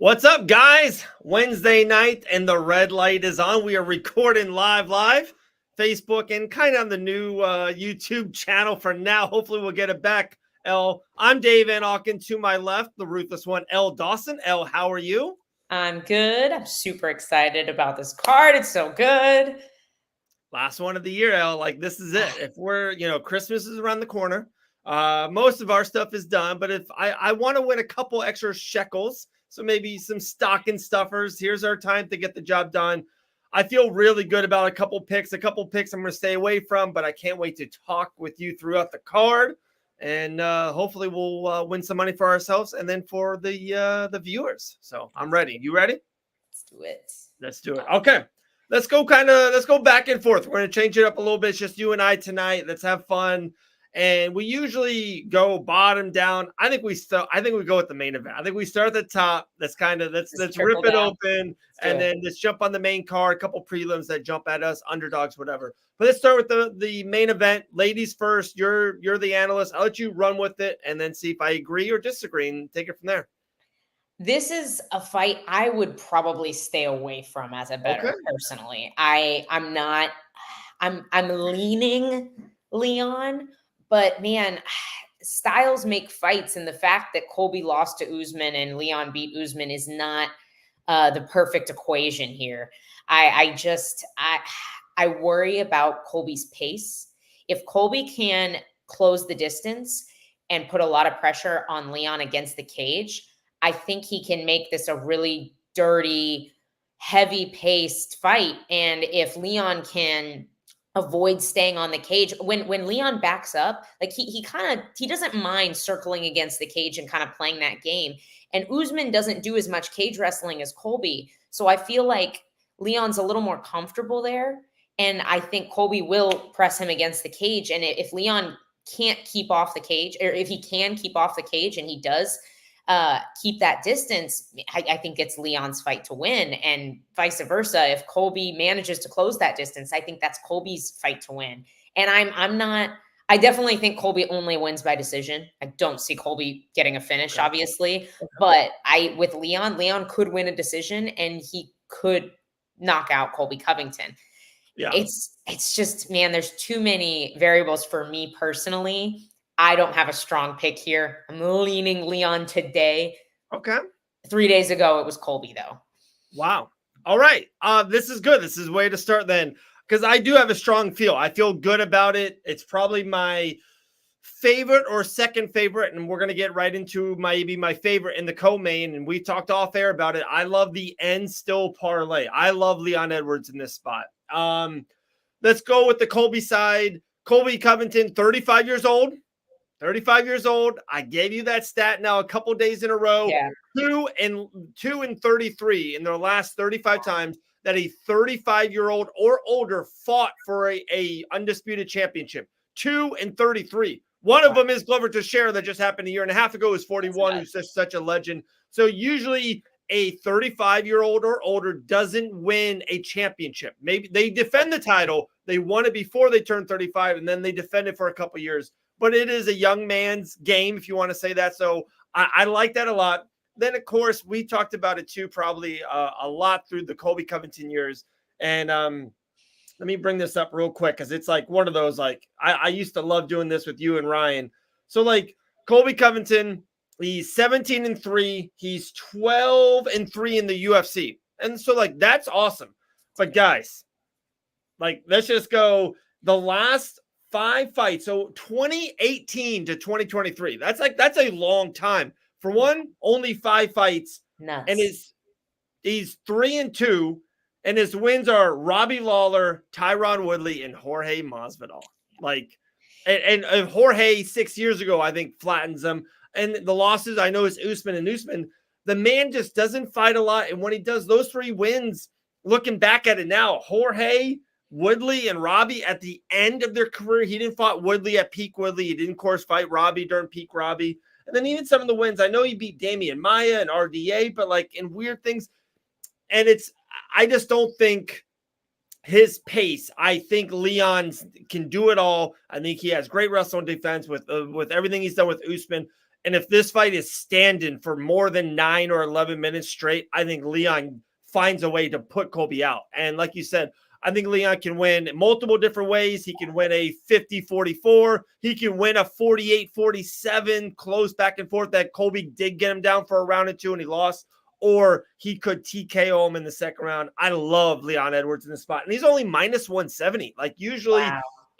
What's up, guys? Wednesday night and the red light is on. We are recording live, Facebook and kind of on the new YouTube channel for now. Hopefully we'll get it back. I'm Dave Van Auken. To my left, the ruthless one, L Dawson. L, how are you? I'm good. I'm super excited about this card. It's so good. Last one of the year, L. Like, this is it. If we're, Christmas is around the corner. Most of our stuff is done, but if I want to win a couple extra shekels, so maybe some stocking stuffers, here's our time to get the job done. I feel really good about a couple picks I'm going to stay away from, but I can't wait to talk with you throughout the card. And hopefully we'll win some money for ourselves and then for the viewers. So I'm ready. You ready? Let's do it. Let's do it. Okay. Let's go back and forth. We're going to change it up a little bit. It's just you and I tonight. Let's have fun. And we usually go bottom down. I think we go with the main event. I think we start at the top. Let's rip it open and then let's jump on the main card, a couple prelims that jump at us, underdogs, whatever. But let's start with the main event. Ladies first. You're the analyst. I'll let you run with it and then see if I agree or disagree and take it from there. This is a fight I would probably stay away from as a bettor, personally. I'm leaning Leon, but man, styles make fights, and the fact that Colby lost to Usman and Leon beat Usman is not the perfect equation here. I worry about Colby's pace. If Colby can close the distance and put a lot of pressure on Leon against the cage, I think he can make this a really dirty, heavy-paced fight. And if Leon can avoid staying on the cage, when Leon backs up, like he doesn't mind circling against the cage and kind of playing that game. And Usman doesn't do as much cage wrestling as Colby. So I feel like Leon's a little more comfortable there. And I think Colby will press him against the cage. And if Leon can't keep off the cage, or if he can keep off the cage and he does keep that distance, I think it's Leon's fight to win, and vice versa. If Colby manages to close that distance, I think that's Colby's fight to win. And I definitely think Colby only wins by decision. I don't see Colby getting a finish, obviously, but with Leon could win a decision and he could knock out Colby Covington. Yeah. It's just, man, there's too many variables for me personally. I don't have a strong pick here. I'm leaning Leon today. Okay. 3 days ago, it was Colby, though. Wow. All right. This is good. This is a way to start then, because I do have a strong feel. I feel good about it. It's probably my favorite or second favorite, and we're going to get right into maybe my favorite in the co-main, and we talked off air about it. I love the end still parlay. I love Leon Edwards in this spot. Let's go with the Colby side. Colby Covington, 35 years old. 35 years old. I gave you that stat now a couple days in a row. Yeah. 2 and 33 in their last 35 times that a 35-year-old or older fought for a undisputed championship. 2 and 33. One of them is Glover Teixeira that just happened a year and a half ago. Who's 41, who's such a legend. So usually a 35-year-old or older doesn't win a championship. Maybe they defend the title. They won it before they turned 35, and then they defend it for a couple years. But it is a young man's game, if you want to say that. So I like that a lot. Then, of course, we talked about it too, probably a lot through the Colby Covington years. And let me bring this up real quick, because it's like one of those, like, I used to love doing this with you and Ryan. So, like, Colby Covington, he's 17-3. He's 12-3 in the UFC. And so, like, that's awesome. But, guys, like, let's just go the last 5 fights. So 2018 to 2023. That's a long time. For one, only 5 fights. Nuts. And he's 3-2, and his wins are Robbie Lawler, Tyron Woodley, and Jorge Masvidal. Like, and Jorge 6 years ago, I think, flattens him. And the losses, I know, is Usman and Usman. The man just doesn't fight a lot. And when he does those 3 wins, looking back at it now, Jorge, Woodley, and Robbie at the end of their career. He didn't fight Woodley at peak Woodley. He didn't, of course, fight Robbie during peak Robbie. And then even some of the wins, I know he beat Damian Maia and RDA, but like in weird things. And I just don't think his pace. I think Leon can do it all. I think he has great wrestling defense with everything he's done with Usman. And if this fight is standing for more than 9 or 11 minutes straight, I think Leon finds a way to put Colby out. And like you said, I think Leon can win multiple different ways. He can win a 50-44. He can win a 48-47, close back and forth that Colby did get him down for a round or two and he lost. Or he could TKO him in the second round. I love Leon Edwards in the spot. And he's only minus 170. Like usually,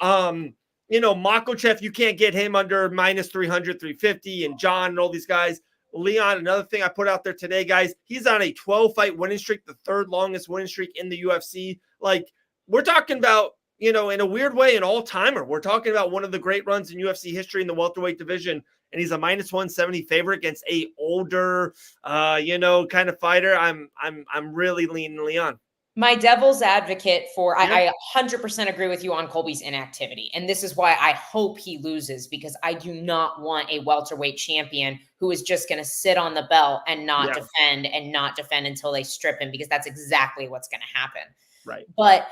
Makhachev, you can't get him under minus 300, 350, and John and all these guys. Leon, another thing I put out there today, guys, he's on a 12-fight winning streak, the third longest winning streak in the UFC. Like, we're talking about, in a weird way, an all-timer. We're talking about one of the great runs in UFC history in the welterweight division, and he's a minus 170 favorite against a older, kind of fighter. I'm really leaning Leon. My devil's advocate I 100% agree with you on Colby's inactivity. And this is why I hope he loses, because I do not want a welterweight champion who is just going to sit on the belt and not defend until they strip him, because that's exactly what's going to happen. Right. But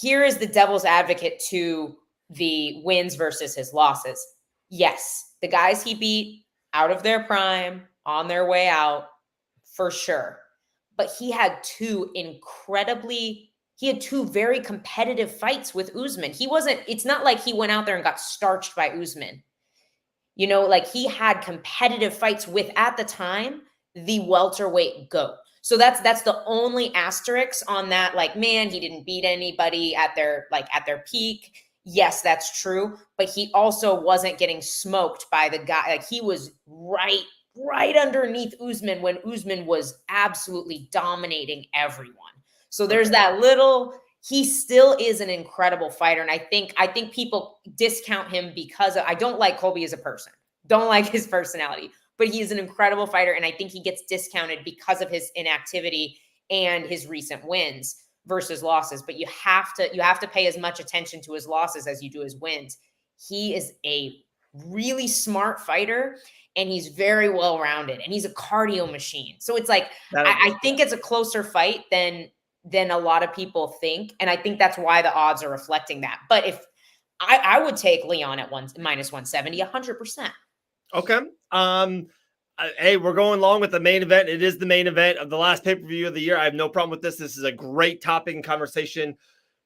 here is the devil's advocate to the wins versus his losses. Yes, the guys he beat out of their prime, on their way out, for sure. But he had two very competitive fights with Usman. It's not like he went out there and got starched by Usman. Like he had competitive fights with, at the time, the welterweight GOAT. So that's the only asterisk on that. Like, man, he didn't beat anybody at their peak. Yes, that's true. But he also wasn't getting smoked by the guy. Like he was right underneath Usman when Usman was absolutely dominating everyone. So there's that he still is an incredible fighter. And I think people discount him because I don't like Colby as a person. Don't like his personality, but he is an incredible fighter. And I think he gets discounted because of his inactivity and his recent wins versus losses. But you have to pay as much attention to his losses as you do his wins. He is a really smart fighter. And he's very well-rounded, and he's a cardio machine. So it's like, I think it's a closer fight than a lot of people think. And I think that's why the odds are reflecting that. But if I would take Leon at minus 170, 100%. Okay. Hey, we're going along with the main event. It is the main event of the last pay-per-view of the year. I have no problem with this. This is a great topic and conversation.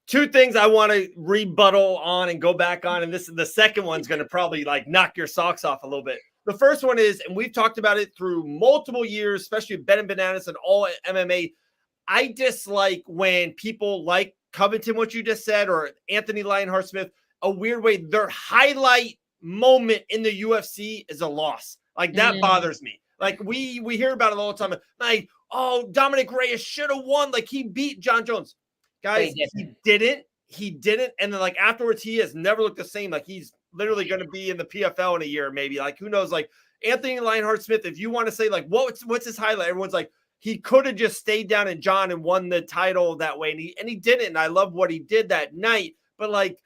Two things I want to rebuttal on and go back on. And the second one's going to probably knock your socks off a little bit. The first one is, and we've talked about it through multiple years, especially Ben and Bananas and all MMA. I dislike when people like Covington, what you just said, or Anthony Lionheart Smith, a weird way, their highlight moment in the UFC is a loss. Like that bothers me. Like we hear about it all the time. Like, oh, Dominic Reyes should have won. Like he beat John Jones. Guys, he didn't. And then afterwards, he has never looked the same. Like he's literally going to be in the PFL in a year, maybe. Like who knows? Like Anthony Lionheart Smith, if you want to say what's his highlight, everyone's like, he could have just stayed down in John and won the title that way. And he didn't. And I love what he did that night. But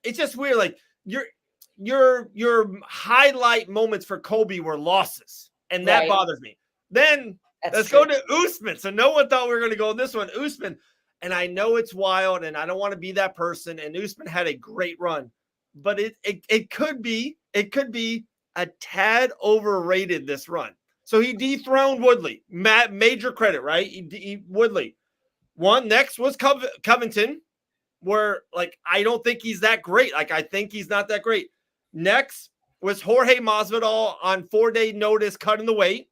it's just weird. Like your highlight moments for Colby were losses. And that bothers me. Then let's go to Usman. So no one thought we were going to go on this one. Usman. And I know it's wild, and I don't want to be that person. And Usman had a great run, but it could be a tad overrated this run. So he dethroned Woodley. Major credit, right? He Woodley. Next was Covington, where I don't think he's that great. I think he's not that great. Next was Jorge Masvidal on 4-day notice, cutting the weight.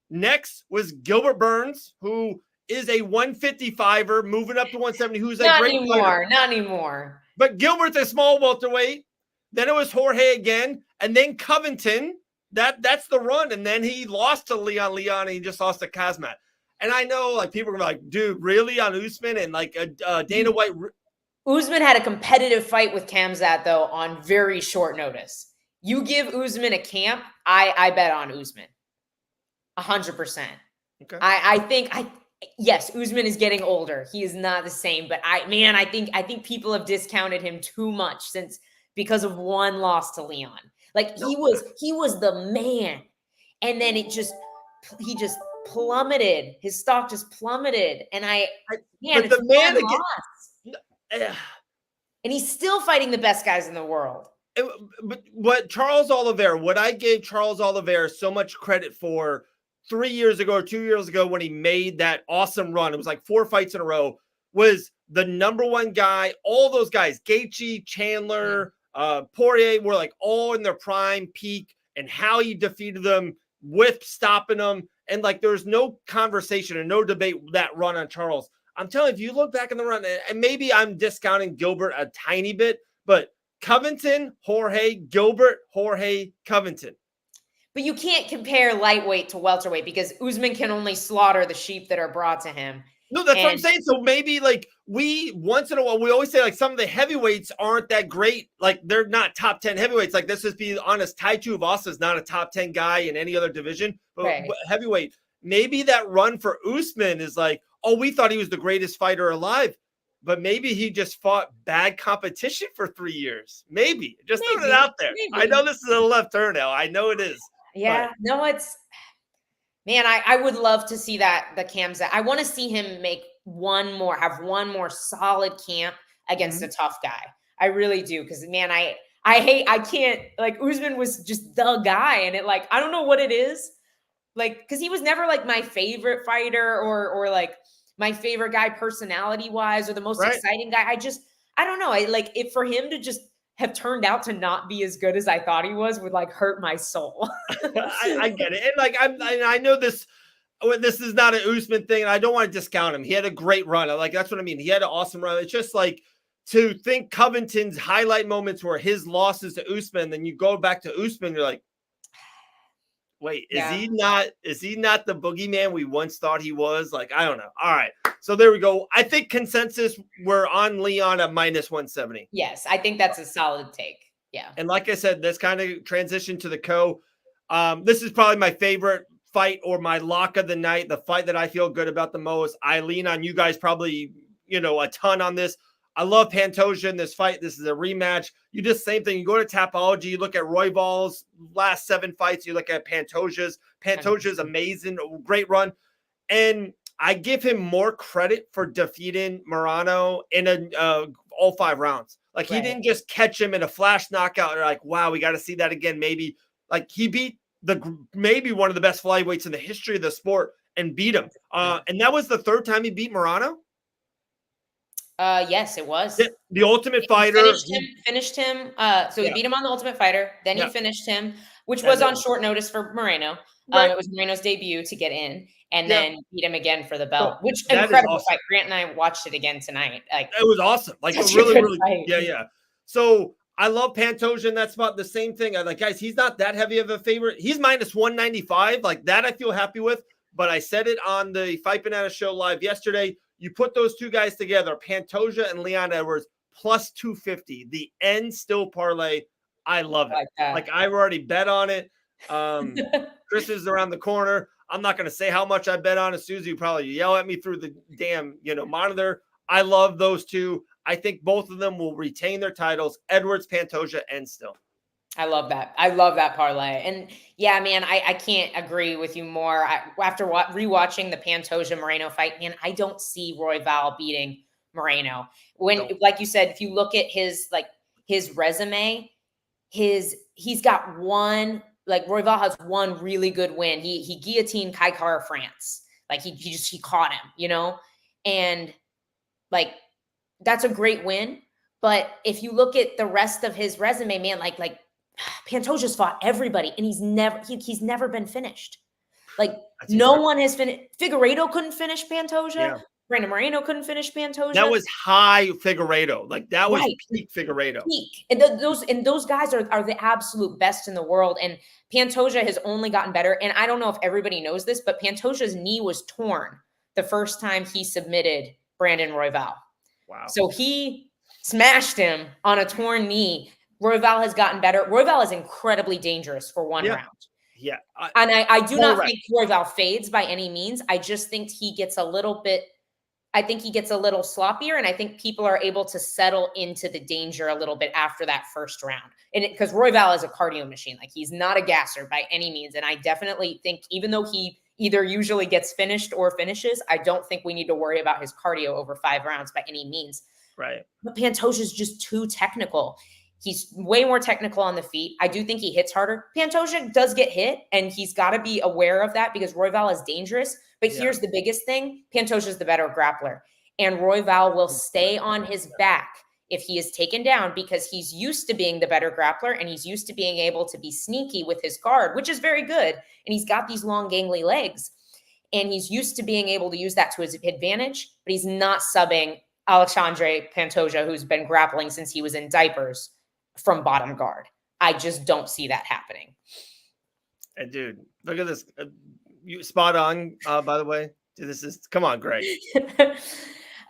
Next was Gilbert Burns, who is a 155er moving up to 170. Who's a great fighter. Not anymore. But Gilbert's a small welterweight. Then it was Jorge again, and then Covington. That's the run. And then he lost to Leon, and he just lost to Kazmat. And I know people are like, dude, really on Usman and Dana White. Usman had a competitive fight with Khamzat though on very short notice. You give Usman a camp, I bet on Usman, 100%. Okay. I think yes, Usman is getting older. He is not the same, but I think people have discounted him too much because of one loss to Leon. He was the man. And then he just plummeted. His stock just plummeted. And but the man again, and he's still fighting the best guys in the world. But what Charles Oliveira, what I gave Charles Oliveira so much credit for 3 years ago or 2 years ago when he made that awesome run, it was like 4 fights in a row, was the number one guy. All those guys, Gaethje, Chandler, Poirier, were like all in their prime peak, and how he defeated them with stopping them. And like there's no conversation and no debate that run on Charles. I'm telling you, if you look back in the run, and maybe I'm discounting Gilbert a tiny bit, but Covington, Jorge, Gilbert, Jorge, Covington. But you can't compare lightweight to welterweight because Usman can only slaughter the sheep that are brought to him. No, that's what I'm saying. So maybe like we once in a while, we always say like some of the heavyweights aren't that great. Like they're not top 10 heavyweights. Like let's just be honest, Tai Tuivasa is not a top 10 guy in any other division. But heavyweight, maybe that run for Usman is like, oh, we thought he was the greatest fighter alive. But maybe he just fought bad competition for 3 years. Maybe. Just throwing it out there. Maybe. I know this is a left turn now. I know it is. Yeah. But. No, it's man, I would love to see that the Kamzat. I want to see him have one more solid camp against a tough guy. I really do. Because man, I can't, like, Usman was just the guy. And it like, I don't know what it is. Like, because he was never like my favorite fighter or like my favorite guy personality wise or the most exciting guy. I don't know. I like it for him to just have turned out to not be as good as I thought he was would like hurt my soul. I get it. And like, I know this is not an Usman thing, and I don't want to discount him. He had a great run. That's what I mean. He had an awesome run. It's just like to think Covington's highlight moments were his losses to Usman. Then you go back to Usman, you're like, wait, is he not the boogeyman we once thought he was? Like, I don't know. All right. So there we go. I think consensus, we're on Leon at -170. Yes, I think that's a solid take. Yeah. And like I said, this kind of transition to the this is probably my favorite fight or my lock of the night, the fight that I feel good about the most. I lean on you guys probably, a ton on this. I love Pantoja in this fight. This is a rematch. You just same thing. You go to Tapology, you look at Royval's last 7 fights, you look at Pantoja's. Pantoja's amazing, great run. And I give him more credit for defeating Morano in all 5 rounds. Like he didn't just catch him in a flash knockout. Or like, wow, we got to see that again. Maybe like he beat maybe one of the best flyweights in the history of the sport and beat him. And that was the 3rd time he beat Morano. Yes, it was. The Ultimate Fighter. Finished him. So he beat him on the Ultimate Fighter. Then he finished him, which was on short notice for Moreno. It was Moreno's debut to get in, and then beat him again for the belt, which incredible fight. Grant and I watched it again tonight. Like it was awesome. Like really fight. Yeah. So I love Pantoja in that spot. The same thing. I'm like, guys, he's not that heavy of a favorite. He's -195. Like that, I feel happy with. But I said it on the Fight Banana Show live yesterday. You put those two guys together, Pantoja and Leon Edwards, +250. The end still parlay. I love it. Like I've already bet on it. Chris is around the corner. I'm not going to say how much I bet on it. Susie, you probably yell at me through the damn, monitor. I love those two. I think both of them will retain their titles. Edwards, Pantoja, and still. I love that. I love that parlay. And yeah, man, I can't agree with you more. After rewatching the Pantoja Moreno fight, man, I don't see Royval beating Moreno. Like you said, if you look at his resume, he's got one, like Royval has one really good win. He guillotined Kai Kara France. Like he caught him, and like that's a great win. But if you look at the rest of his resume, man, like Pantoja's fought everybody, and he's never been finished. Like no one has finished. Figueiredo couldn't finish Pantoja. Yeah. Brandon Moreno couldn't finish Pantoja. That was high Figueiredo. Like that was peak Figueiredo. Peak. And those guys are the absolute best in the world. And Pantoja has only gotten better. And I don't know if everybody knows this, but Pantoja's knee was torn the first time he submitted Brandon Royval. Wow. So he smashed him on a torn knee. Royval has gotten better. Royval is incredibly dangerous for one round. Yeah. And I do not think Royval fades by any means. I just think he gets a little sloppier, and I think people are able to settle into the danger a little bit after that first round. And because Royval is a cardio machine, like he's not a gasser by any means. And I definitely think even though he either usually gets finished or finishes, I don't think we need to worry about his cardio over 5 rounds by any means. Right. But Pantoja is just too technical. He's way more technical on the feet. I do think he hits harder. Pantoja does get hit, and he's got to be aware of that because Royval is dangerous. But here's the biggest thing. Pantoja is the better grappler. And Royval will stay on his back if he is taken down because he's used to being the better grappler and he's used to being able to be sneaky with his guard, which is very good. And he's got these long, gangly legs. And he's used to being able to use that to his advantage, but he's not subbing Alexandre Pantoja, who's been grappling since he was in diapers, from bottom guard. I just don't see that happening. And dude, look at this. You spot on, by the way. Dude, this is, come on, Greg.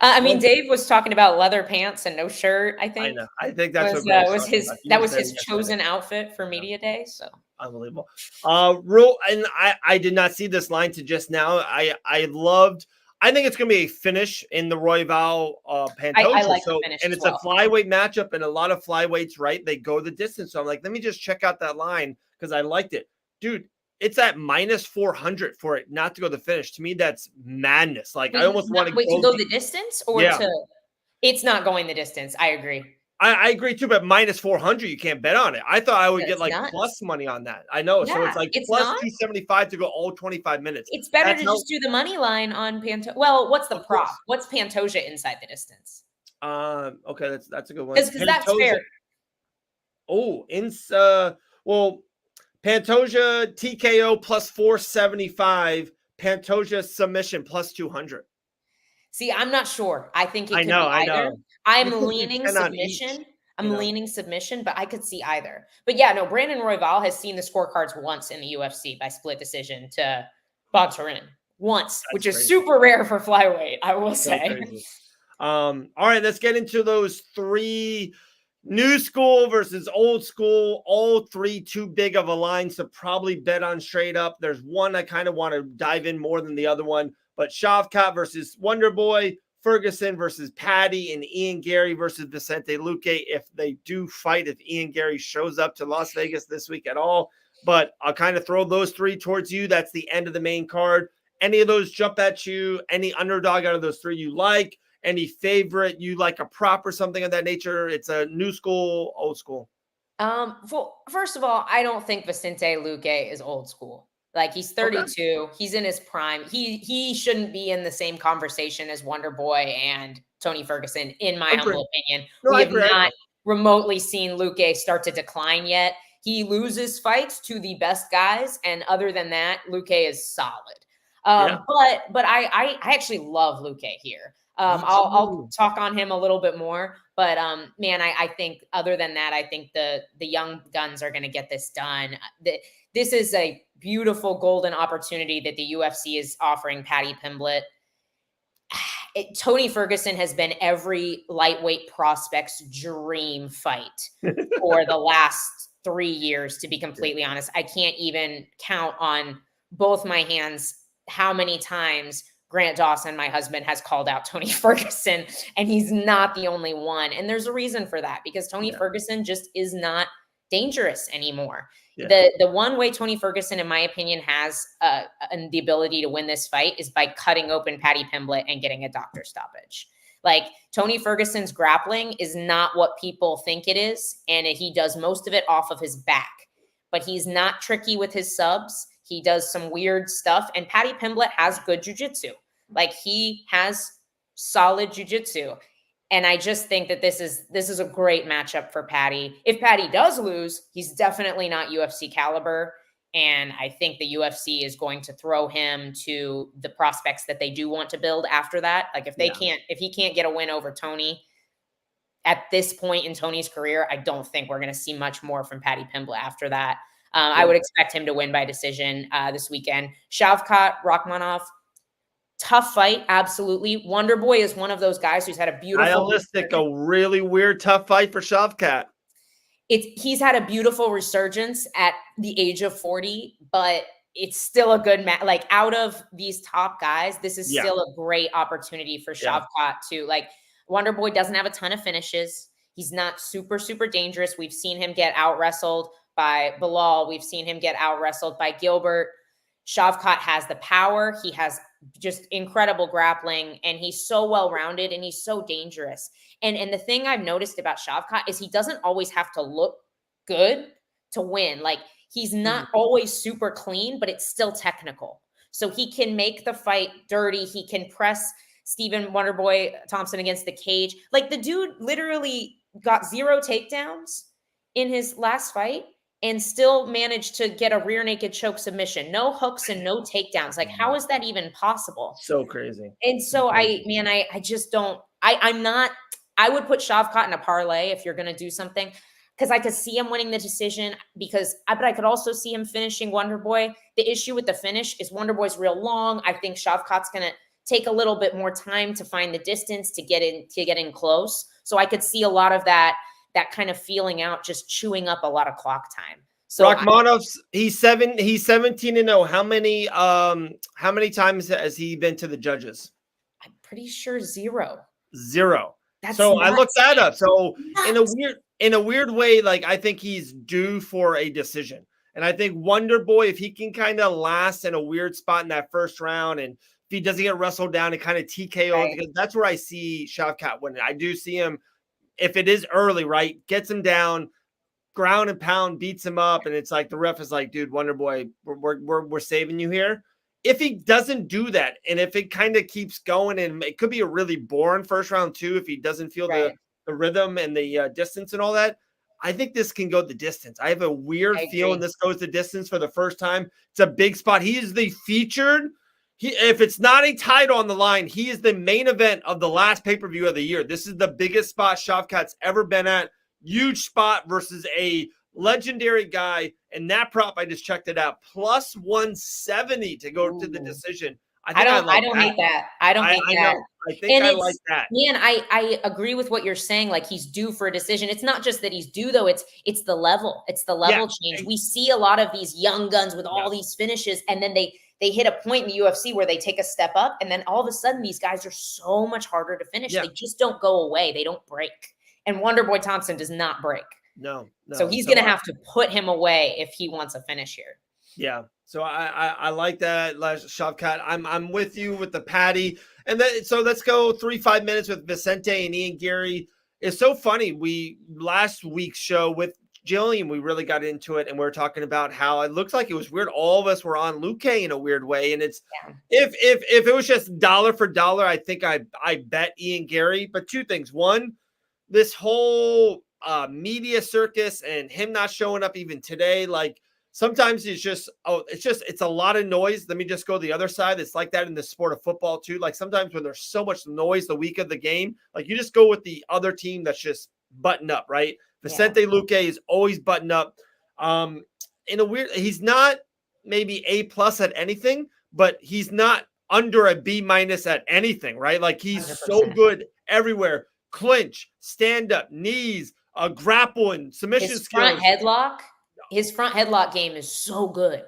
I mean, Dave was talking about leather pants and no shirt, I think. I know. I think that's was his chosen outfit for media day. So unbelievable. And I did not see this line to just now. I think it's going to be a finish in the Royval Pantoja. I like the finish and it's a flyweight matchup, and a lot of flyweights, right? They go the distance. So I'm like, let me just check out that line because I liked it, dude. It's at minus 400 for it not to go the finish. To me, that's madness. Like, I almost want to go the distance or to. It's not going the distance. I agree. I agree too, but minus 400, you can't bet on it. I thought I would get like plus money on that. I know. So it's like plus 275 to go all 25 minutes. It's better to just do the money line on Pantoja. Well, what's the prop? What's Pantoja inside the distance? Okay, that's a good one. Because that's fair. Oh, well, Pantoja TKO plus 475, Pantoja submission plus 200. See, I'm not sure. I think it could be either. I know. I'm leaning submission. Leaning submission, but I could see either. But yeah, no, Brandon Royval has seen the scorecards once in the UFC by split decision to Bontorin. Once, which is super rare for flyweight, I will say. All right, let's get into those three. New school versus old school, all three too big of a line to probably bet on straight up. There's one I kind of want to dive in more than the other one, but Shavkat versus Wonderboy, Ferguson versus Patty, and Ian Gary versus Vicente Luque. If they do fight, if Ian Gary shows up to Las Vegas this week at all, but I'll kind of throw those three towards you. That's the end of the main card. Any of those jump at you? Any underdog out of those three you like? Any favorite, you like a prop or something of that nature? It's a new school, old school. Well, first of all, I don't think Vicente Luque is old school. Like, he's 32. Okay. He's in his prime. He shouldn't be in the same conversation as Wonderboy and Tony Ferguson, in my humble opinion. We have not remotely seen Luque start to decline yet. He loses fights to the best guys, and other than that, Luque is solid. But I actually love Luque here. I'll talk on him a little bit more, but man, I think other than that, I think the young guns are going to get this done. This is a beautiful golden opportunity that the UFC is offering Paddy Pimblett. Tony Ferguson has been every lightweight prospect's dream fight for the last 3 years, to be completely honest. I can't even count on both my hands how many times Grant Dawson, my husband, has called out Tony Ferguson, and he's not the only one. And there's a reason for that, because Tony Ferguson just is not dangerous anymore. Yeah. The one way Tony Ferguson, in my opinion, has the ability to win this fight is by cutting open Paddy Pimblett and getting a doctor stoppage. Like, Tony Ferguson's grappling is not what people think it is, and he does most of it off of his back. But he's not tricky with his subs. He does some weird stuff, and Paddy Pimblett has good jiu-jitsu. Like, he has solid jiu-jitsu. And I just think that this is a great matchup for Paddy. If Paddy does lose, he's definitely not UFC caliber. And I think the UFC is going to throw him to the prospects that they do want to build after that. Like, if he can't get a win over Tony at this point in Tony's career, I don't think we're going to see much more from Paddy Pimblett after that. I would expect him to win by decision this weekend. Shavkat Rakhmonov, tough fight, absolutely. Wonderboy is one of those guys who's had a beautiful, a really weird, tough fight for Shavkat. He's had a beautiful resurgence at the age of 40, but it's still a good match. Like, out of these top guys, this is still a great opportunity for Shavkat to, like, Wonderboy doesn't have a ton of finishes. He's not super, super dangerous. We've seen him get out wrestled by Bilal. We've seen him get out wrestled by Gilbert. Shavkat has the power. He has just incredible grappling, and he's so well-rounded and he's so dangerous. And the thing I've noticed about Shavkat is he doesn't always have to look good to win. Like, he's not always super clean, but it's still technical. So he can make the fight dirty. He can press Stephen Wonderboy Thompson against the cage. Like, the dude literally got 0 takedowns in his last fight and still managed to get a rear naked choke submission. No hooks and no takedowns. Like, how is that even possible? So crazy. And so I just don't, I'm not, I would put Shavkat in a parlay if you're going to do something, because I could see him winning the decision, but I could also see him finishing Wonderboy. The issue with the finish is Wonderboy's real long. I think Shavkat's going to take a little bit more time to find the distance to get in close. So I could see a lot of that kind of feeling out, just chewing up a lot of clock time. So Rachmanov's he's 17-0. How many times has he been to the judges? I'm pretty sure 0. 0. That's so nuts. I looked that up. So nuts. in a weird way, like, I think he's due for a decision. And I think Wonderboy, if he can kind of last in a weird spot in that first round, and if he doesn't get wrestled down and kind of TKO, right, because that's where I see Shavkat winning. I do see him, if it is early, right, gets him down, ground and pound, beats him up, and it's like the ref is like, dude, Wonderboy, we're saving you here. If he doesn't do that, and if it kind of keeps going, and it could be a really boring first round too, if he doesn't feel the rhythm and the distance and all that, I think this can go the distance. I have a weird feeling this goes the distance for the first time. It's a big spot. He is the featured. If it's not a title on the line, he is the main event of the last pay-per-view of the year. This is the biggest spot Shavkat's ever been at. Huge spot versus a legendary guy. And that prop, I just checked it out, plus 170 to go to the decision. I don't hate that. I don't hate that. I think I like that. Man, I agree with what you're saying. Like, he's due for a decision. It's not just that he's due, though. It's the level. It's the level change. We see a lot of these young guns with all these finishes, and then they hit a point in the UFC where they take a step up, and then all of a sudden these guys are so much harder to finish. They just don't go away. They don't break. And Wonderboy Thompson does not break. No. So he's going to have to put him away if he wants a finish here. Yeah. So I like that, Shavkat. I'm with you with the Patty. And then, so let's go 3-5 minutes with Vicente and Ian Gary. It's so funny. Last week's show with Jillian, we really got into it, and we were talking about how it looks like it was weird. All of us were on Luque in a weird way. And it's, if it was just dollar for dollar, I think I bet Ian Gary. But two things. One, this whole media circus and him not showing up even today, like, sometimes it's a lot of noise. Let me just go the other side. It's like that in the sport of football too. Like, sometimes when there's so much noise the week of the game, like, you just go with the other team that's just buttoned up, right? Vicente Luque is always buttoned up. In a weird, he's not maybe A+ at anything, but he's not under a B- at anything, right? Like, he's 100%. So good everywhere. Clinch, stand up, knees, grappling, submission his skills. His front headlock game is so good.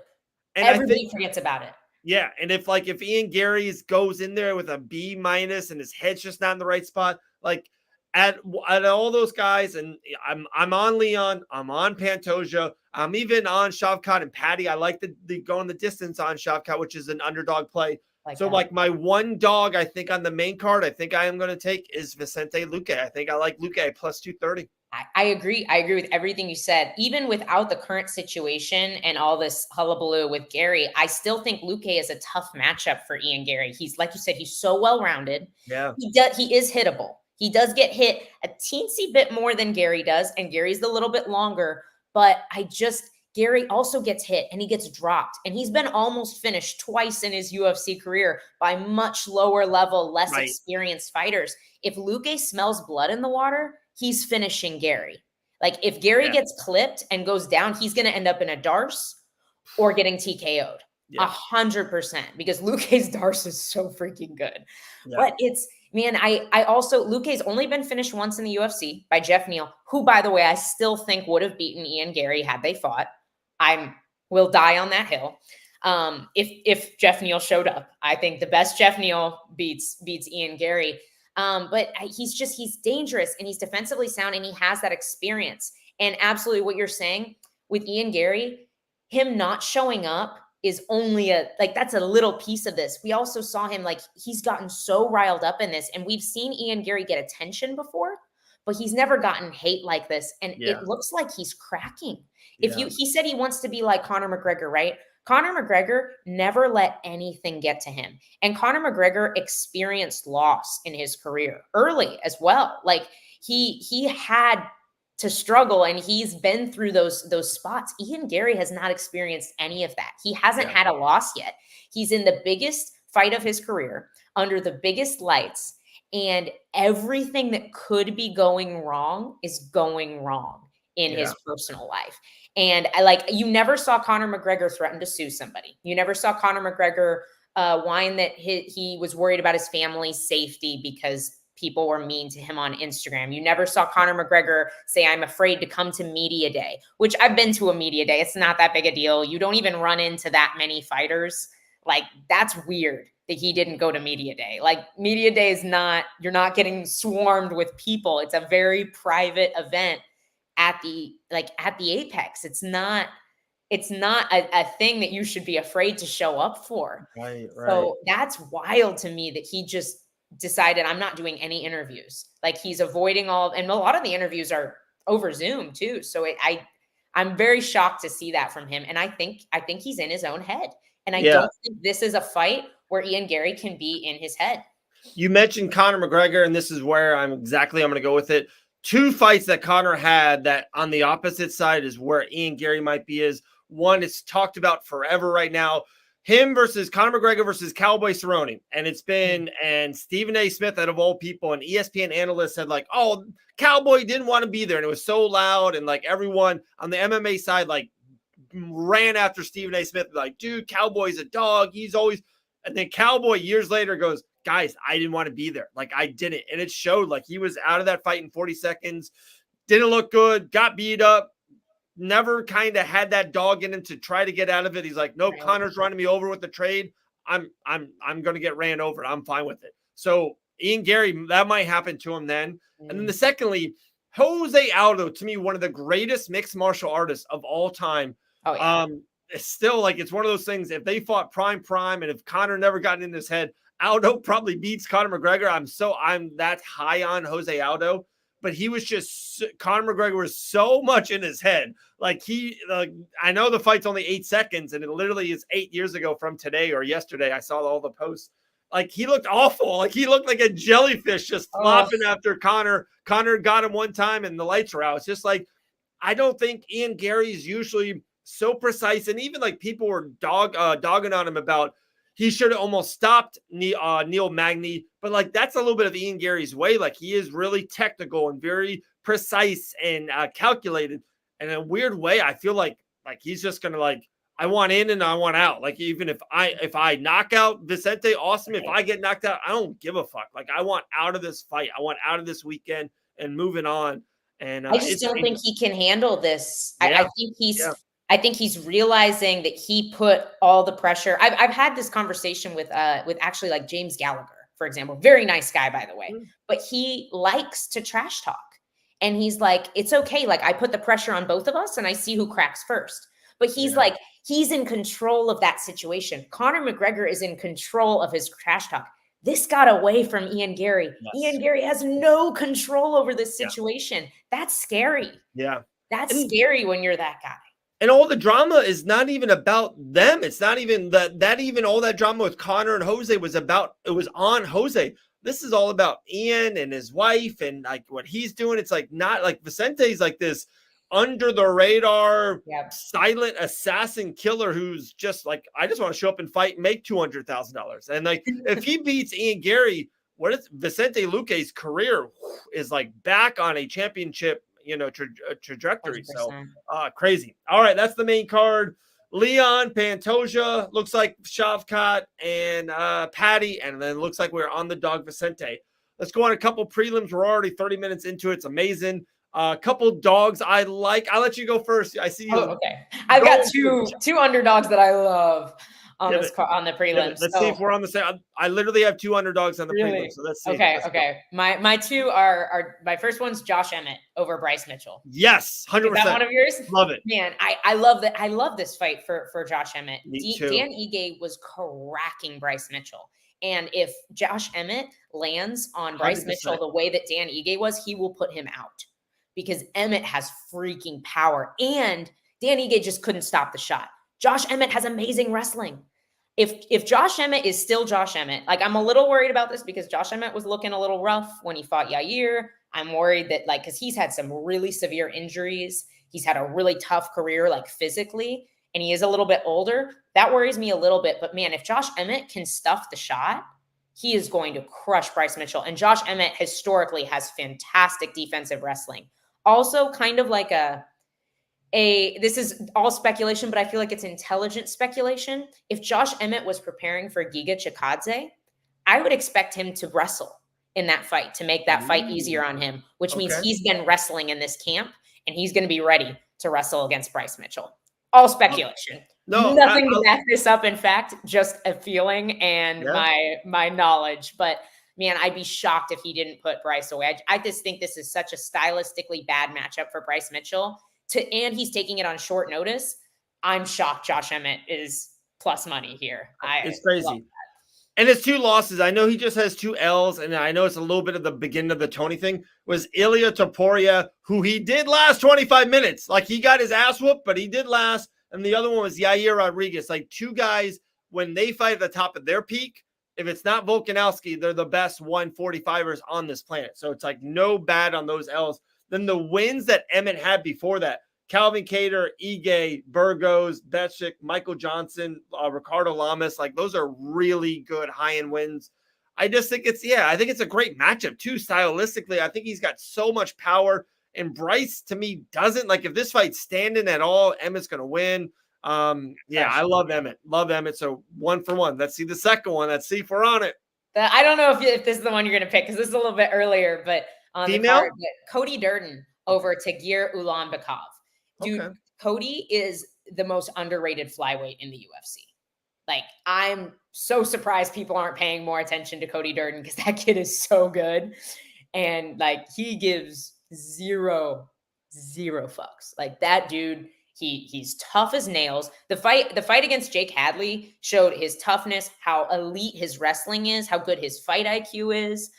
And everybody forgets about it. Yeah. And if Ian Gary goes in there with a B- and his head's just not in the right spot, like, at all those guys, and I'm on Leon, I'm on Pantoja, I'm even on Shavkat and Patty. I like the going the distance on Shavkat, which is an underdog play. Like my one dog, I think, on the main card, I think I am going to take is Vicente Luque. I think I like Luque at plus 230. I agree. I agree with everything you said. Even without the current situation and all this hullabaloo with Gary, I still think Luque is a tough matchup for Ian Gary. He's, like you said, he's so well-rounded. Yeah. He is hittable. He does get hit a teensy bit more than Gary does, and Gary's a little bit longer, but Gary also gets hit and he gets dropped, and he's been almost finished twice in his UFC career by much lower level, less experienced fighters. If Luque smells blood in the water, he's finishing Gary. Like, if Gary gets clipped and goes down, he's going to end up in a Darce or getting TKO'd. 100%, because Luque's Darce is so freaking good. But it's, man, I also, Luque's only been finished once in the UFC by Jeff Neal, who, by the way, I still think would have beaten Ian Gary had they fought. Will die on that hill. If Jeff Neal showed up, I think the best Jeff Neal beats Ian Gary. But he's dangerous, and he's defensively sound, and he has that experience. And absolutely what you're saying with Ian Gary, him not showing up is only that's a little piece of this. We also saw him, like, he's gotten so riled up in this, and we've seen Ian Gary get attention before, but he's never gotten hate like this. And Yeah. it looks like he's cracking. Yeah. He said he wants to be like Conor McGregor, right? Conor McGregor never let anything get to him. And Conor McGregor experienced loss in his career early as well. Like, he had to struggle, and he's been through those spots. Ian Gary has not experienced any of that. He hasn't had a loss yet. He's in the biggest fight of his career, under the biggest lights, and everything that could be going wrong is going wrong in his personal life. And you never saw Conor McGregor threaten to sue somebody. You never saw Conor McGregor whine that he was worried about his family's safety because people were mean to him on Instagram. You never saw Conor McGregor say, I'm afraid to come to media day, which I've been to a media day. It's not that big a deal. You don't even run into that many fighters. Like, that's weird that he didn't go to media day. Like, media day is not, you're not getting swarmed with people. It's a very private event at the apex. It's not a thing that you should be afraid to show up for. Right. So that's wild to me that he just decided, I'm not doing any interviews. Like, he's avoiding and a lot of the interviews are over Zoom too. So I'm very shocked to see that from him. And I think he's in his own head. And I don't think this is a fight where Ian Gary can be in his head. You mentioned Conor McGregor, and this is where I'm going to go with it. 2 fights that Conor had that on the opposite side is where Ian Gary might be is. One, it's talked about forever right now. Him versus Conor McGregor versus Cowboy Cerrone. And it's been, and Stephen A. Smith, out of all people, and ESPN analysts said, like, oh, Cowboy didn't want to be there. And it was so loud. And like, everyone on the MMA side, like, ran after Stephen A. Smith, like, dude, Cowboy's a dog. He's always, and then Cowboy years later goes, guys, I didn't want to be there. Like, I didn't. And it showed. Like, he was out of that fight in 40 seconds. Didn't look good. Got beat up. Never kind of had that dog in him to try to get out of it. He's like, nope, Conor's running me over with the trade. I'm going to get ran over. I'm fine with it. So Ian Gary, that might happen to him then. And then secondly, Jose Aldo, to me, one of the greatest mixed martial artists of all time. Oh, yeah. It's still like, it's one of those things. If they fought prime, and if Conor never gotten in his head, Aldo probably beats Conor McGregor. I'm that high on Jose Aldo. But he was just, Conor McGregor was so much in his head. Like, I know the fight's only 8 seconds, and it literally is 8 years ago from today or yesterday. I saw all the posts. Like, he looked awful. Like, he looked like a jellyfish just flopping after Conor. Conor got him one time, and the lights were out. It's just like, I don't think Ian Gary's usually so precise. And even like people were dogging on him about, he should have almost stopped Neil Magny, but like, that's a little bit of Ian Gary's way. Like, he is really technical and very precise and calculated. And in a weird way, I feel like he's just going to, like, I want in and I want out. Like, even if I knock out Vicente, awesome. If I get knocked out, I don't give a fuck. Like, I want out of this fight. I want out of this weekend and moving on. And I just don't think he can handle this. I think he's realizing that he put all the pressure. I've had this conversation with actually, like, James Gallagher, for example. Very nice guy, by the way. But he likes to trash talk. And he's like, it's okay. Like, I put the pressure on both of us and I see who cracks first. But he's like, he's in control of that situation. Conor McGregor is in control of his trash talk. This got away from Ian Gary. Yes. Ian Gary has no control over this situation. Yeah. That's scary. Yeah. That's scary when you're that guy. And all the drama is not even about them. It's not even that even all that drama with Conor and Jose was on Jose. This is all about Ian and his wife and like what he's doing. It's like, not like Vicente's like this under the radar, silent assassin killer who's just like, I just want to show up and fight and make $200,000. And like, if he beats Ian Gary, what is Vicente Luque's career is like back on a championship, trajectory. 100%. So crazy. All right. That's the main card. Leon, Pantoja, looks like Shavkat and Patty. And then looks like we're on the dog Vicente. Let's go on a couple prelims. We're already 30 minutes into it. It's amazing. A couple dogs I like. I'll let you go first. I see you. Oh, okay. I've got two underdogs that I love. on Give this it. on the Give it. prelims. Let's see So if we're on the same. I literally have 2 underdogs on the really, prelim, so let's see. okay, Let's go. okay. My two are my first one's Josh Emmett over Bryce Mitchell. Yes, Is that 100%. one of yours? Love it. Man, I love that. I love this fight for Josh Emmett. Me too. Dan Ige was cracking Bryce Mitchell. And if Josh Emmett lands on Bryce 100%. Mitchell the way that Dan Ige was, he will put him out because Emmett has freaking power. And Dan Ige just couldn't stop the shot. Josh Emmett has amazing wrestling. If Josh Emmett is still Josh Emmett, like I'm a little worried about this because Josh Emmett was looking a little rough when he fought Yair. I'm worried that like because he's had some really severe injuries. He's had a really tough career, like physically, and he is a little bit older. That worries me a little bit. But man, if Josh Emmett can stuff the shot, he is going to crush Bryce Mitchell. And Josh Emmett historically has fantastic defensive wrestling. Also, kind of like this is all speculation, but I feel like it's intelligent speculation. If Josh Emmett was preparing for Giga Chikadze, I would expect him to wrestle in that fight to make that fight easier on him, which means he's been wrestling in this camp and he's going to be ready to wrestle against Bryce Mitchell. All speculation. No, nothing to back this up. In fact, just a feeling and my knowledge. But man, I'd be shocked if he didn't put Bryce away. I just think this is such a stylistically bad matchup for Bryce Mitchell. And he's taking it on short notice. I'm shocked Josh Emmett is plus money here. It's crazy. And his 2 losses, I know he just has 2 L's, and I know it's a little bit of the beginning of the Tony thing, was Ilya Topuria, who he did last 25 minutes. Like, he got his ass whooped, but he did last. And the other one was Yair Rodriguez. Like, 2 guys, when they fight at the top of their peak, if it's not Volkanovski, they're the best 145ers on this planet. So it's like no bad on those L's. Then the wins that Emmett had before that, Calvin Kattar, Ige, Burgos, Betchik, Michael Johnson, Ricardo Lamas, like those are really good high-end wins. I just think I think it's a great matchup too, stylistically. I think he's got so much power, and Bryce to me doesn't. Like if this fight's standing at all, Emmett's going to win. I love Emmett. Love Emmett. So 1 for 1. Let's see the second one. Let's see if we're on it. I don't know if this is the one you're going to pick because this is a little bit earlier, but on the card, Cody Durden over Tagir Ulanbekov. Dude, Cody is the most underrated flyweight in the UFC. Like, I'm so surprised people aren't paying more attention to Cody Durden because that kid is so good. And, like, he gives zero fucks. Like, that dude, he's tough as nails. The fight against Jake Hadley showed his toughness, how elite his wrestling is, how good his fight IQ is.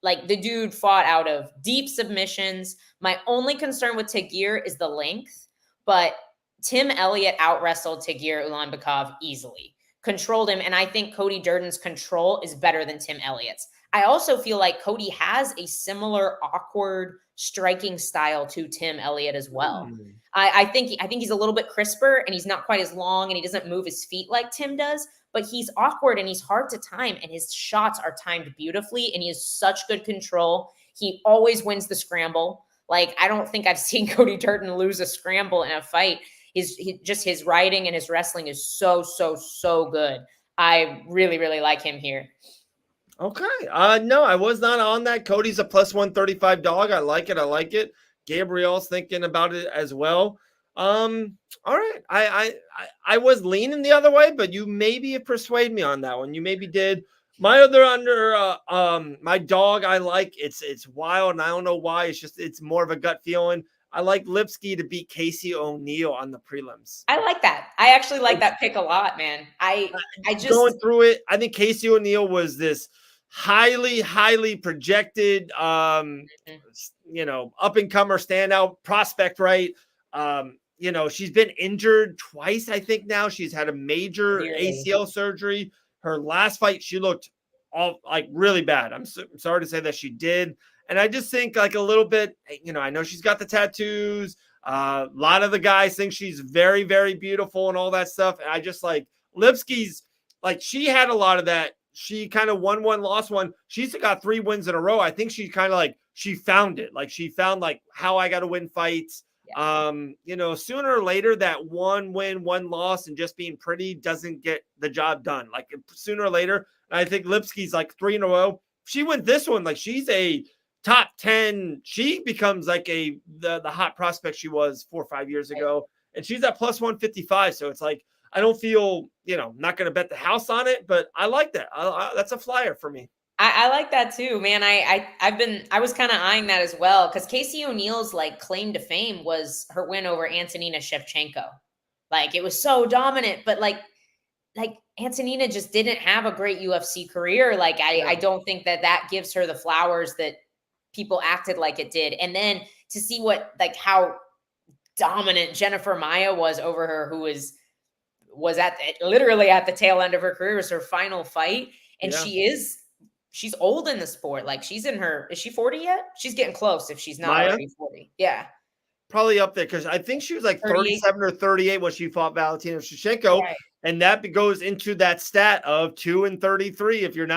Like, the dude fought out of deep submissions. My only concern with Tagir is the length. But Tim Elliott out-wrestled Tagir Ulanbekov easily, controlled him, and I think Cody Durden's control is better than Tim Elliott's. I also feel like Cody has a similar awkward striking style to Tim Elliott as well. I think he's a little bit crisper, and he's not quite as long, and he doesn't move his feet like Tim does, but he's awkward, and he's hard to time, and his shots are timed beautifully, and he has such good control. He always wins the scramble. Like, I don't think I've seen Cody Durden lose a scramble in a fight. His writing and his wrestling is so good. I really, really like him here. Okay. No, I was not on that. Cody's a plus 135 dog. I like it. Gabriel's thinking about it as well. All right. I was leaning the other way, but you maybe have persuaded me on that one. You maybe did. My other my dog, I like it's wild, and I don't know why. It's more of a gut feeling. I like Lipsky to beat Casey O'Neill on the prelims. I like that. I actually like that pick a lot, man. I just going through it. I think Casey O'Neill was this highly projected, up and comer standout prospect, right? She's been injured twice. I think now she's had a major ACL surgery. Her last fight, she looked all like really bad. I'm sorry to say that she did. And I just think like a little bit, I know she's got the tattoos. A lot of the guys think she's very, very beautiful and all that stuff. And I just like Lipsky's like, she had a lot of that. She kind of won one, lost one. She's got 3 wins in a row. I think she kind of like, she found it. Like she found like how I got to win fights. Yeah. Sooner or later that 1 win, 1 loss and just being pretty doesn't get the job done. Like sooner or later, I think Lipsky's like 3 in a row. She wins this one. Like she's a top 10. She becomes like the hot prospect she was 4 or 5 years ago. And she's at plus 155. So it's like, I don't feel, not going to bet the house on it, but I like that. That's a flyer for me. I like that too, man. I was kind of eyeing that as well because Casey O'Neal's like claim to fame was her win over Antonina Shevchenko. Like it was so dominant, but like Antonina just didn't have a great UFC career. Like I don't think that gives her the flowers that people acted like it did. And then to see how dominant Jennifer Maia was over her, who was literally at the tail end of her career, was her final fight, and she's old in the sport. Like is she 40 yet? She's getting close if she's not already 40. Yeah. Probably up there because I think she was like 37 or 38 when she fought Valentina Shevchenko. Right. And that goes into that stat of 2-33. If you're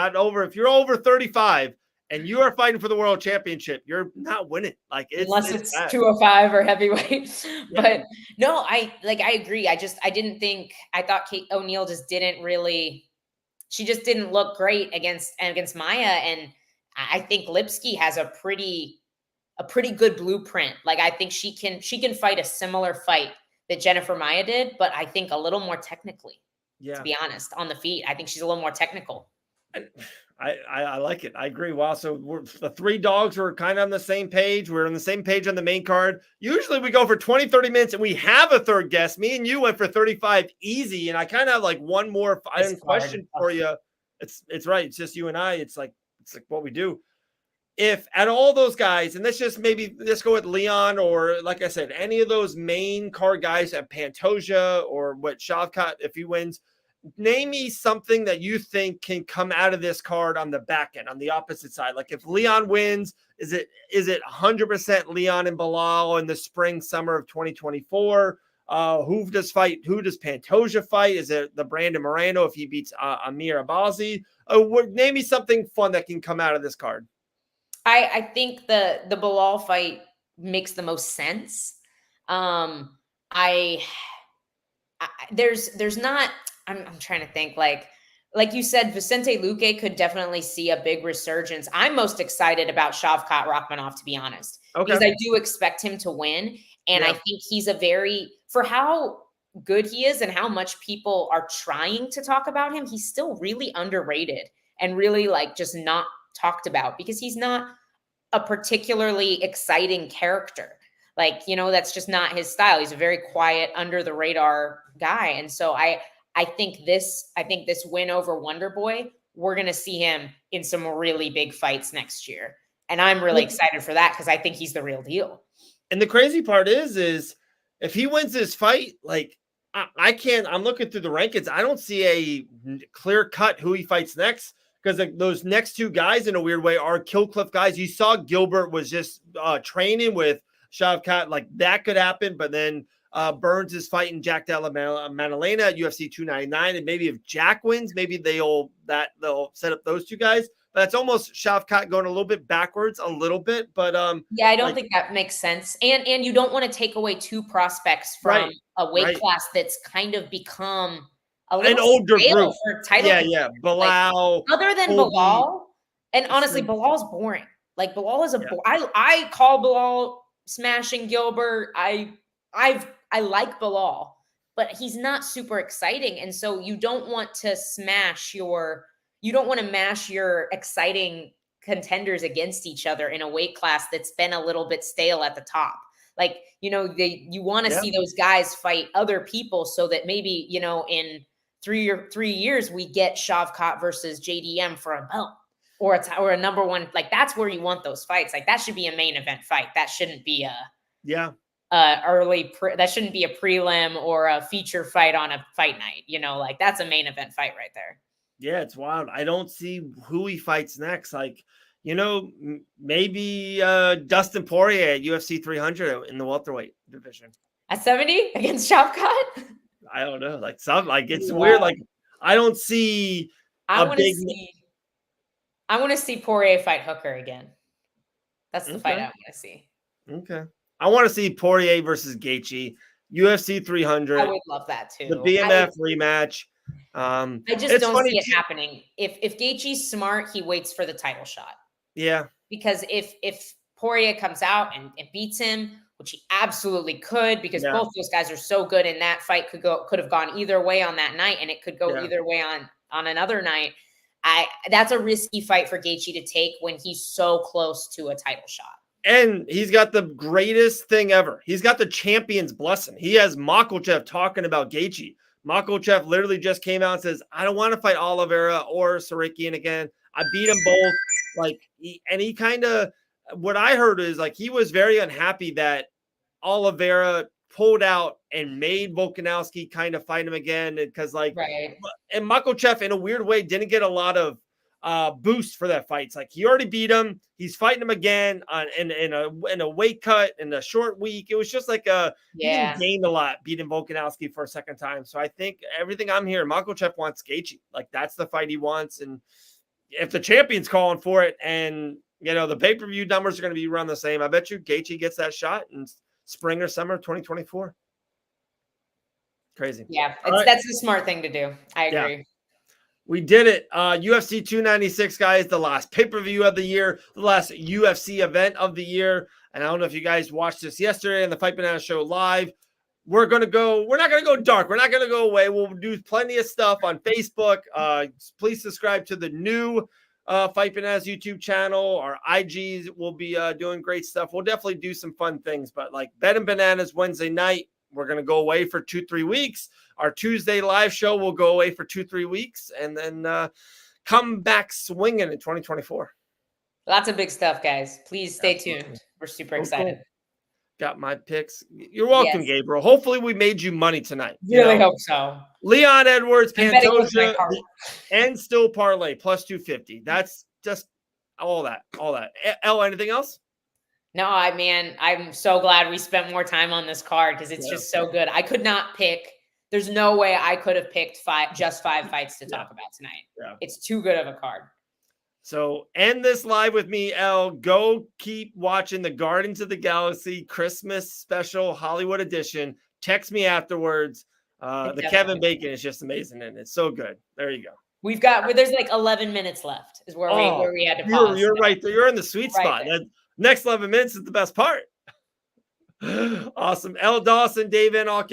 over 35 and you are fighting for the world championship, you're not winning. Unless it's 205 or heavyweight. Yeah. But no, I agree. I thought Kate O'Neal just didn't look great against Maia. And I think Lipski has a pretty good blueprint. Like I think she can fight a similar fight that Jennifer Maia did, but I think a little more technically. Yeah. To be honest, on the feet, I think she's a little more technical. I like it. I agree. Wow. So the three dogs were kind of on the same page. We're on the same page on the main card. Usually we go for 20, 30 minutes and we have a third guest. Me and you went for 35 easy. And I kind of have like one more question for you. It's right. It's just you and I. It's like what we do. If at all those guys, and let's go with Leon, or like I said, any of those main card guys at Pantoja or what Shavkat, if he wins, name me something that you think can come out of this card on the back end, on the opposite side. Like if Leon wins, is it 100% Leon and Bilal in the spring, summer of 2024? Who does Pantoja fight? Is it the Brandon Moreno if he beats Amir Abazi? Name me something fun that can come out of this card. I think the Bilal fight makes the most sense. There's not. I'm trying to think. Like you said, Vicente Luque could definitely see a big resurgence. I'm most excited about Shavkat Rakhmonov, to be honest, because I do expect him to win, and I think he's for how good he is and how much people are trying to talk about him, he's still really underrated and really just not talked about because he's not a particularly exciting character. That's just not his style. He's a very quiet, under the radar guy. And so I think this win over Wonder Boy, we're going to see him in some really big fights next year. And I'm really excited for that because I think he's the real deal. And the crazy part is if he wins this fight, I'm looking through the rankings. I don't see a clear cut who he fights next. Because those next two guys, in a weird way, are Kill Cliff guys. You saw Gilbert was just training with Shavkat. That could happen. But then Burns is fighting Jack Della Maddalena at UFC 299. And maybe if Jack wins, maybe they'll set up those two guys. But it's almost Shavkat going a little bit backwards, a little bit. But I don't think that makes sense. And you don't want to take away two prospects from a weight class that's kind of become an older group for title. Yeah. Bilal, other than Bilal, and honestly, Bilal's boring. Bilal is I call Bilal smashing Gilbert. I like Bilal, but he's not super exciting, and so you don't want to mash your exciting contenders against each other in a weight class that's been a little bit stale at the top. You want to see those guys fight other people so that maybe in 3 years, we get Shavkat versus JDM for a belt or a number one. That's where you want those fights. That should be a main event fight. That shouldn't be that shouldn't be a prelim or a feature fight on a fight night. That's a main event fight right there. Yeah, it's wild. I don't see who he fights next. Maybe Dustin Poirier at UFC 300 in the welterweight division. At 70 against Shavkat? I don't know. It's weird. I don't see. I want to see Poirier fight Hooker again. That's the fight I want to see. Okay. I want to see Poirier versus Gaethje, UFC 300. I would love that too. The BMF rematch. I just don't see it happening. If Gaethje's smart, he waits for the title shot. Yeah. Because if Poirier comes out and beats him, which he absolutely could, because Yeah. both those guys are so good, and that fight could have gone either way on that night, and it could go Yeah. either way on another night. That's a risky fight for Gaethje to take when he's so close to a title shot. And he's got the greatest thing ever. He's got the champion's blessing. He has Makhachev talking about Gaethje. Makhachev literally just came out and says, I don't want to fight Oliveira or Sarikian again. I beat them both. Like, he kind of, what I heard is like, he was very unhappy that Oliveira pulled out and made Volkanovski kind of fight him again. Because like, right. And Makhachev in a weird way didn't get a lot of boost for that fight. It's like he already beat him. He's fighting him again in a weight cut in a short week. It was just like he didn't gain a lot beating Volkanovski for a second time. So I think everything I'm hearing, Makhachev wants Gaethje. Like that's the fight he wants. And if the champion's calling for it, and the pay-per-view numbers are going to be around the same, I bet you Gaethje gets that shot in spring or summer of 2024. Crazy. Yeah, that's the smart thing to do. I agree. Yeah. We did it. UFC 296, guys, the last pay-per-view of the year, the last UFC event of the year. And I don't know if you guys watched this yesterday on the Fight Banana Show live. We're not going to go dark. We're not going to go away. We'll do plenty of stuff on Facebook. Please subscribe to the new Fight Bananas YouTube channel. Our IGs will be doing great stuff. We'll definitely do some fun things, but like Bet and Bananas Wednesday night, we're going to go away for 2-3 weeks. Our Tuesday live show will go away for 2-3 weeks, and then come back swinging in 2024. Lots of big stuff, guys. Please stay tuned. We're super excited. Cool. Got my picks. You're welcome, Gabriel. Hopefully we made you money tonight. Really hope so. Leon Edwards, Pantoja, and still parlay plus 250. That's just all that. Elle, anything else? No, I'm so glad we spent more time on this card because it's just so good. I could not pick. There's no way I could have picked just five fights to talk about tonight. Yeah. It's too good of a card. So end this live with me, Elle. Go keep watching the Guardians of the Galaxy Christmas special Hollywood edition. Text me afterwards. The Kevin Bacon is just amazing, and it's so good. There you go. There's like 11 minutes left is where we had to pause. You're right there. You're in the sweet spot. That next 11 minutes is the best part. Awesome. Elle Dawson, Dave Van Auken.